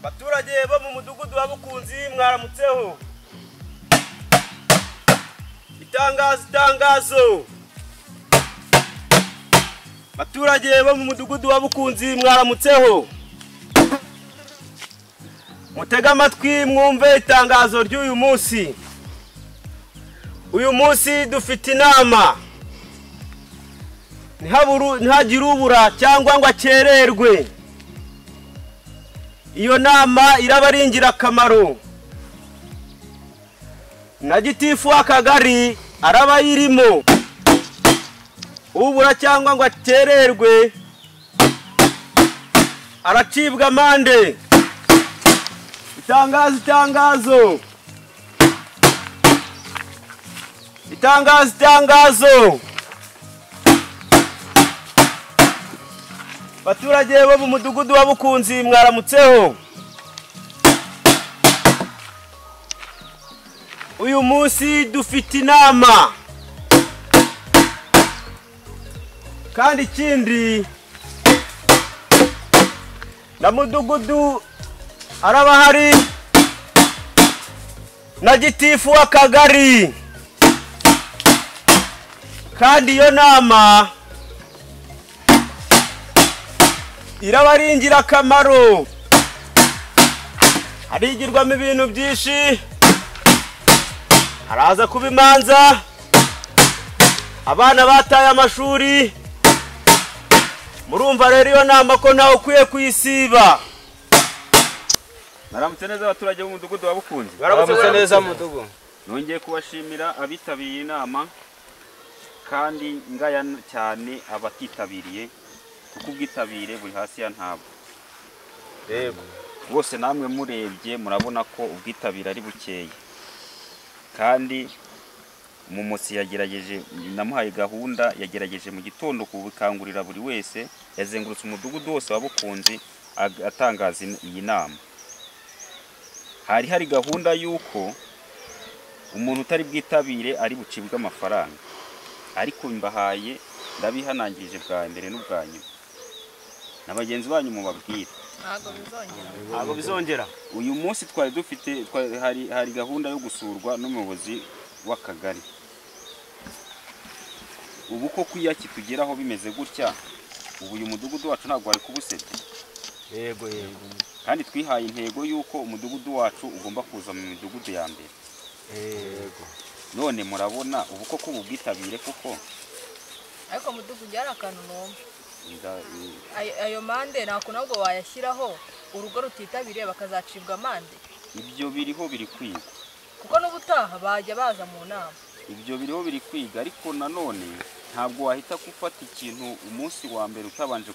Baturage bo mu mudugudu wa Bukunzi mwaramutseho. Itangazo. Baturage bo mu mudugudu wa Bukunzi mwaramutseho. Mutega amatwi mwumve itangazo ry'uyu munsi. Uyu munsi dufite inama. Ntihagire ubura cyangwa ngo akererwe. Iyo nama iraba ari ingirakamaro. Na gitifu w'akagari araba yirimo. Ubura cyangwa ngo akererwe aracibwa amande. Itangazo. Baturage bo mu mudugudu wa Bukunzi mwaramutseho. Uyu munsi dufite inama. Kandi ikindi na mudugudu araba hari na gitifu w'akagari. Kandi iyo nama iraba ari ingirakamaro. Harigirwamo ibintu byinshi. Haraza kuba imanza. Abana bataye amashuri. Murumva rero iyo nama ko ntawe ukwiye kuyisiba. Naramutse neza abaturage b'umudugudu wa Bukunzi. Naramutse neza mudugudu. Nongeye kubashimira abitabiriye inama kandi ngaya cyane abatitabiriye kuko ubwitabire buri hasi ya ntabwo. Yego. Bose namwe murebye murabona ko ubwitabire ari bukeye. Kandi umumosi yagerageje namuhaye gahunda yagerageje mu gitondo kubikangurira buri wese yazengurutse umudugudu wose wa Bukunzi atangaza iyi nama. Hari gahunda yuko umuntu utari bwitabire ari bucibwa amafaranga. Ariko imbahaye ndabihanangirije bwa mbere n'ubwa nyuma. Nabagenzi banyu mubabwire. Ntago bizongera. Uyu munsi twari dufite hari gahunda yo gusurwa n'umuyobozi w'akagari. Ubu ko kwiyaki tugeraho bimeze gutya. Ubu uyu mudugudu wacu ntabwo ari kubusete. Yego. Kandi twihaye intego yuko umudugudu wacu ugomba kuza mu midugudu ya mbere. Yego. None murabona ubu ko kubwitabire kuko ariko mudugudu yari akantu nombe. Ayo mande nako nabwo wayashyiraho urugo rutitabiriye bakazacibwa amande. Ibyo biriho biri kwiga. Kuko n'ubutaha bajya baza mu nama. Ibyo biriho biri kwiga ariko nanone ntabwo wahita gufata ikintu umunsi wa mbere utabanje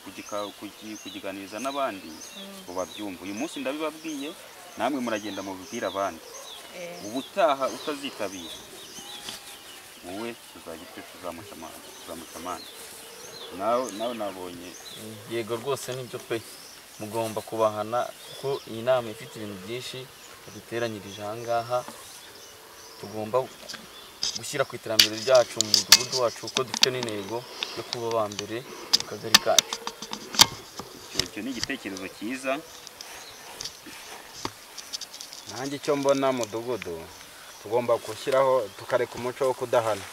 kugiganiriza n'abandi ngo babyumve. Uyu munsi ndabibabwiye namwe muragenda mu bibwira abandi. Ubutaha utazitabira wowe tuzamuca amande. Nawe nabonye. Yego rwose nibyo pe. Mugomba kubahana kuko iyi nama ifite ibintu byinshi duteranyirije aha ngaha. Tugomba gushyira ku iterambere ryacu mu mudugudu wacu uko dufite n'intego yo kuba ba mbere mu kagari kacu. Icyo ni igitekerezo cyiza. Nanjye icyo mbona mudugudu tugomba gushyiraho tukareka umuco wo kudahana.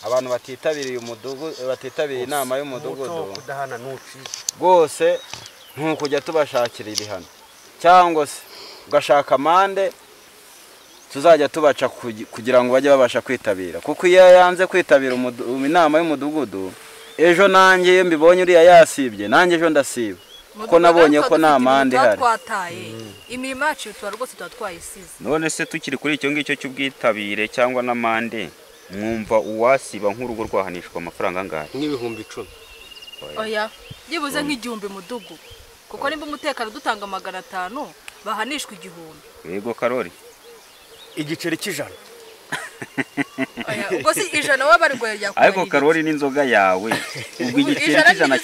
Abantu batitabiriye umudugudu batitabiriye inama y'umudugudu kudahana nuci rwose ntukujya tubashakira ibihano cyangwa se ugashaka amande tuzajya tubaca kugira ngo bajye babasha kwitabira. Kuko iyo yanze kwitabira inama y'umudugudu ejo nanjye iyo mbibonye uriya yasibye nanjye ejo ndasiba kuko nabonye ko nta mande ihari. Imirimo yacu tuba rwose twayisize. None se tukiri kuri icyo ngicyo cy'ubwitabire cyangwa n'amande mwumva uwasiba nk'urugo rwahanishwa amafaranga angahe? N'ibihumbi 10. Oya yibuze nk'igihumbi mudugu kuko nimba umutekano dutanga 500 bahanishwa igihumbi. Yego Karori. Igiceri cy'ijana. Oya ubwo si ijana wabargoye rya kwa. Ariko Karori n'inzoga yawe ubwo igiceri cy'ijana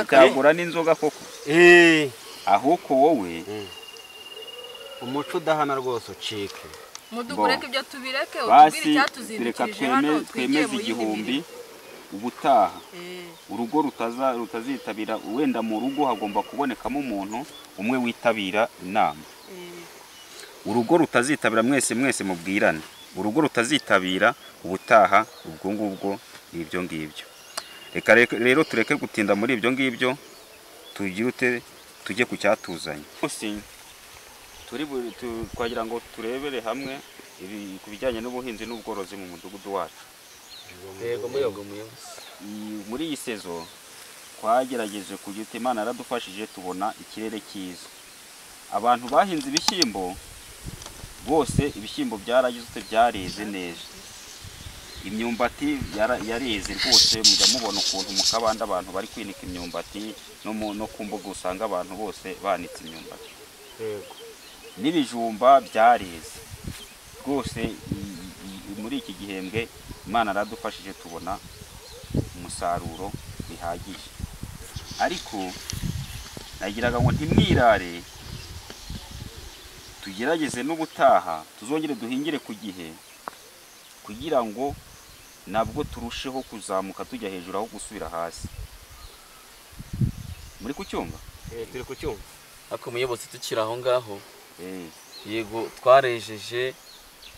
cyagura n'inzoga koko. Ahubwo wowe umuco udahana rwose ucike. Mudugureke ibyo tubireke utubwire icyatuzindikije hano twemeze igihumbi ubutaha urugo rutazitabira wenda mu rugo hagomba kubonekamo umuntu umwe witabira inama urugo rutazitabira mwese mubwirane, urugo rutazitabira ubutaha ubwo ngubwo ibyo ngibyo. Reka rero tureke gutinda muri ibyo ngibyo, tugirute tujye ku cyatuzanye. Twagira ngo turebere hamwe ku bijyanye n'ubuhinzi n'ubworozi mu mudugudu wacu. Yego muyobozi. Muri iyi sezo twagerageje kugira Imana yaradufashije tubona ikirere cyiza. Abantu bahinze ibishyimbo bose ibishyimbo byaragize byareze neza. Imyumbati yareze rwose, mujya mubona ukuntu mu kabanda abantu bari kwinika imyumbati no ku mbuga usanga abantu bose banitse imyumbati. Yego. N'ibijumba byareze rwose. Muri iki gihembwe Imana yaradufashije tubona umusaruro bihagije, ariko nagiraga ngo ntimwirare, tugerageze n'ubutaha tuzongere duhingire ku gihe kugira ngo nabwo turusheho kuzamuka tujya hejuru aho gusubira hasi. Muri kucyumva? Turi kucyumva. Ako muyobozi tukira aho ngaho. Yego twarejeje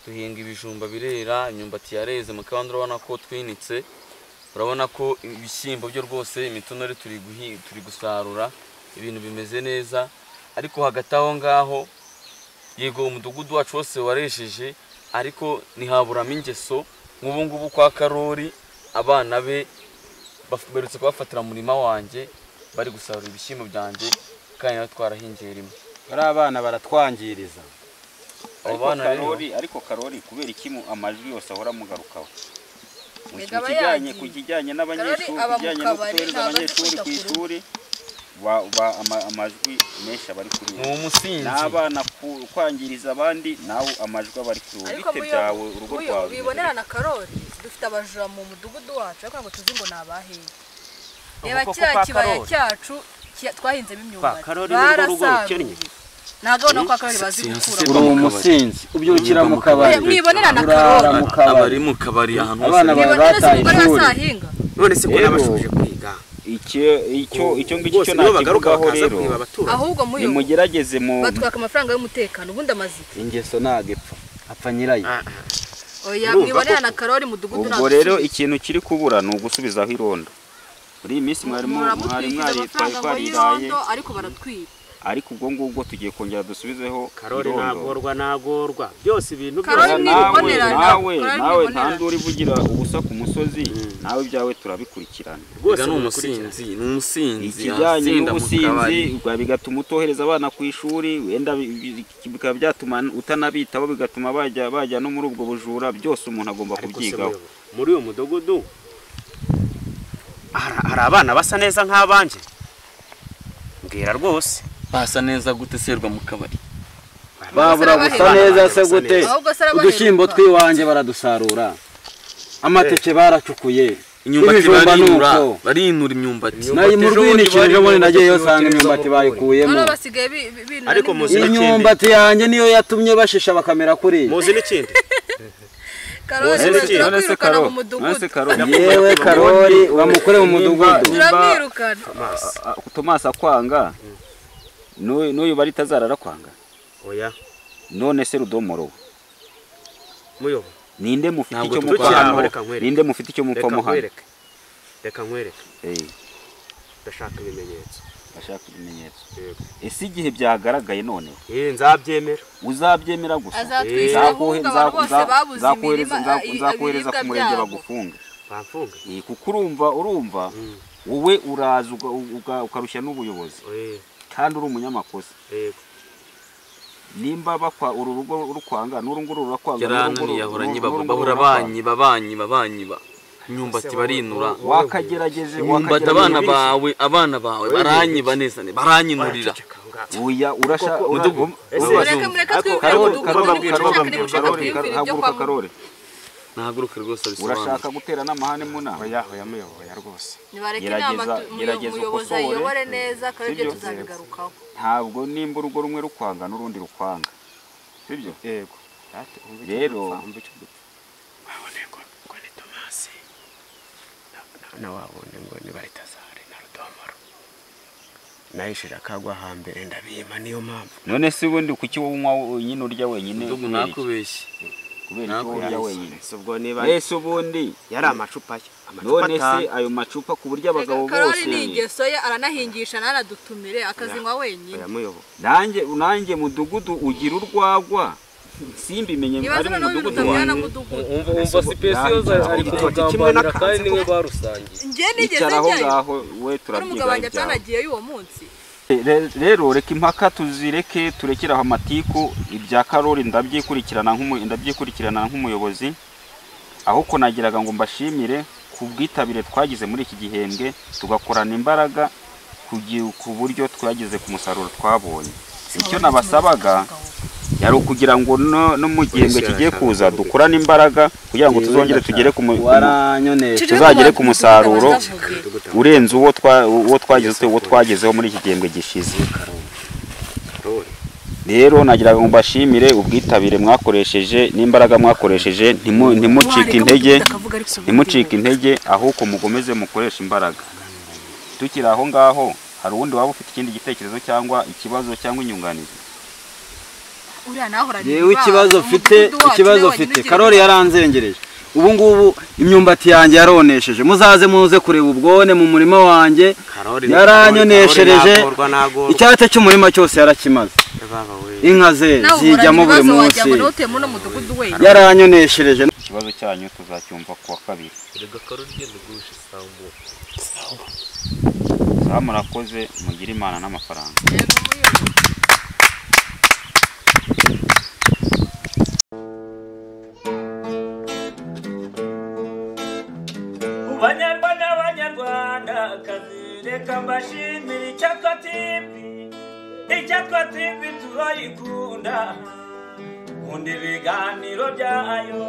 duhinga ibijumba birera, imyumbati yareze mu kabanda, urabona ko twinitse, urabona ko ibishyimbo byo rwose imitonore turi gusarura, ibintu bimeze neza. Ariko hagati aho ngaho yego umudugudu wacu wose waresheje, ariko ntihaburamo ingeso. Nk'ubu ngubu kwa Karori abana be baberutse kubafatira mu murima wanjye bari gusarura ibishyimbo byanjye, kandi nawe twarahingiye rimwe. Bari abana baratwangiriza. Ariko Karori kubera iki amajwi yose ahora mugarukaho? Ku kijyanye n'abanyeshuri, kijyanye no gutoreza abanyeshuri ku ishuri, amajwi menshi abari kuri ni umusinzi. N'abana kwangiriza abandi, nawe amajwi abari kuri wowe. Bite byawe urugo rwawe? Bibonera na Karori dufite abajura mu mudugudu wacu, ariko ngo tuzi ngo nabahehe. Reba kiriya kibaya cyacu twahinzemo imyumbati, barasaruye. Ntabwo no kwa Karori bazi gukura. Uri umusinzi ubyukira mu kabari. Mwibonera na Karori abari mu kabari ahantu hose. Abana bataye ishuri. None se ko nabashuje kwiga. Icyo ngicyo nakivugaho rero, ahubwo mugerageze mu batwaka amafaranga y'umutekano, ubundi amazika ingeso nagepfa apfa nyirayo. Oya mwibonera na Karori mudugudu ubwo rero ikintu kiri kubura ni ugusubizaho irondo. Muri iyi minsi mwari twariraye, ariko baratwiba. Ariko ubwo ngubwo tugiye kongera dusubizeho Karori nagorwa byose ibintu byose. nawe ntanduri vugira ubusa ku musozi, nawe byawe turabikurikirana. Rwose ni umusinzi. Ikijyanye n'ubusinzi bigatuma utohereza abana ku ishuri, wenda bikaba byatuma utanabitaho, bigatuma bajya no muri ubwo bujura. Byose umuntu agomba kubyigaho. Muri uyu mudugudu hari abana basa neza nk'abanje? Mbwira rwose. Basa neza gute serwa mu kabari? Babura gusa neza se gute? Udushyimbo twiwanje baradusarura, amateke baracukuye, imyumbati barinura imyumbati. Nayi mu rw'inikije muri nagiye yo sanga imyumbati bayikuyemo. Ariko muzi imyumbati yanjye niyo yatumye bashisha bakamera kuri. Muzi n'ikindi? Yewe Karori bamukore mu mudugudu. Tomasa kwanga n'uyu bari tazarara kwanga. Oya. None se Rudomoro muyobo ninde mufite icyo mupamo? Ninde mufite icyo mupamo hano? Reka nkwereke. Ndashaka ibimenyetso. Ese igihe byagaragaye none? Nzabyemera. Uzabyemera gusa? Nzakohereza ku murenge bagufunga. Bamfunga? Kuko urumva wowe uraza ukarushya n'ubuyobozi, kandi uri umunyamakosa. Nimba bakwa uru rugo rukwanga n'urunguru rurakwanga, yarani yahoranye bahura banyiba imyumbati barinura. Wakagerageje abana bawe baranyiba neza, baranyinurira. Oya urashaka Karori nahaguruke rwose bisobanura. Urashaka gutera n'amahane muna? Oya rwose. Gerageza ukosore neza, kandi tuzabigarukaho. Ntabwo nimba urugo rumwe rukwanga n'urundi rukwanga, sibyo? Yego. Rero wabone ngo ni Tomasi na wabone ngo ni Baritazari na Rudomoro. nahishije akagwa hambere ndabima niyo mpamvu. None se ubundi kuki unywa nyine urya wenyine? Ndugu nakubeshye. Kubera ko urya wenyine. Ubwo niba Ese ubundi yari amacupa ye. None se ayo macupa ku buryo abagabo bose. Karoli ni ingeso ye aranahingisha nanadutumire akazinywa wenyine. Nanjye mudugudu ugira urwagwa. Simbimenye ari mu mudugudu wawe. Umva sipesiyo ari kugambanira kandi niwe barusangiye. Nje nigeze Icyaraho ngaho we turabyiga cyanagiye uwo munsi. Rero reka impaka tuzireke turekeraho amatiku ibya Karoli ndabyikurikirana nk'umuyobozi ahubwo nagiraga ngo mbashimire ku bwitabire twagize muri iki gihembwe tugakorana imbaraga ku buryo twageze ku musaruro twabonye. Icyo nabasabaga yari ukugira ngo no mu gihembwe kigiye kuza dukorane imbaraga kugira ngo tuzongere tugere ku musaruro urenze uwo twagezeho muri iki gihembwe gishize. Rero nagiraga ngo mbashimire ubwitabire mwakoresheje n'imbaraga mwakoresheje ntimucike intege ahubwo mugomeze mukoresha imbaraga. Tukiri aho ngaho hari uwundi waba ufite ikindi gitekerezo cyangwa ikibazo cyangwa inyunganizi? Yewe ikibazo mfite Karoli yaranzengereje. Ubu ngubu imyumbati yanjye yaronesheje. Muzaze muze kureba ubwone mu murima wanjye. Yaranyoneshereje. Icyate cy'umurima cyose yarakimaze. Inka ze zijyamo buri munsi. Yaranyoneshereje. Ikibazo cyanyu tuzacyumva kuwa kabiri. Rega Karoli genda gusha sambo. Murakoze mugira Imana n'amafaranga. Banyarwanda kazi reka mbashimire Icyatwa TV turayikunda undi biganiro byayo.